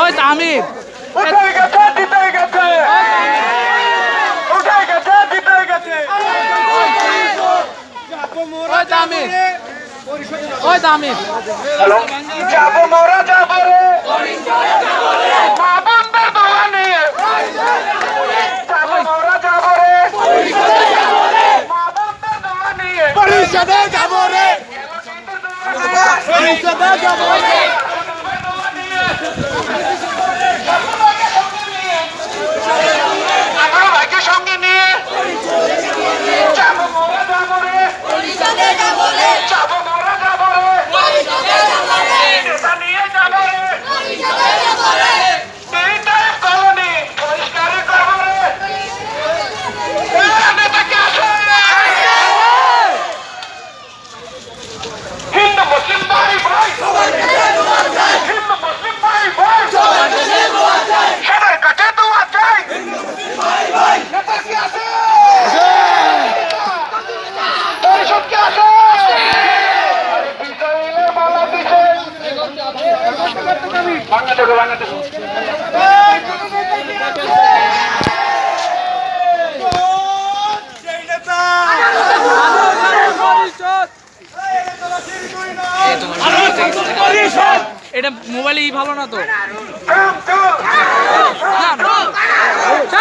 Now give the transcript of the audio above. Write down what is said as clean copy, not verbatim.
ওই তামিম উঠে গেছে জিতে গেছে উঠে গেছে জিতে গেছে ওই তামিম ওই তামিম হ্যালো যাবো মোরা যাবো রে মা বন্ধের দোয়া নিয়ে যাবো মোরা যাবো রে মা বন্ধের দোয়া নিয়ে পরিষদে যাবো রে পরিষদে যাবো রে আমার ভাইকে সঙ্গে নিয়ে যাবো মোরা যাবো রে যাবো মোরা যাবো রে নেতা নিয়ে যাবো রে এইটাই কলোনি পরিষ্কার করবো রে নেতাকে আসে হিন্দু মুসলিম ভাই ভাই হিন্দু মুসলিম ভাই ভাই সবার কাছে দোয়া চাই নেতা কি আছে পরিষদ কি আছে বিজয়ীলে মালা দিছে বাংলাদেশ এটা মোবাইলেই ভালো না তো Come to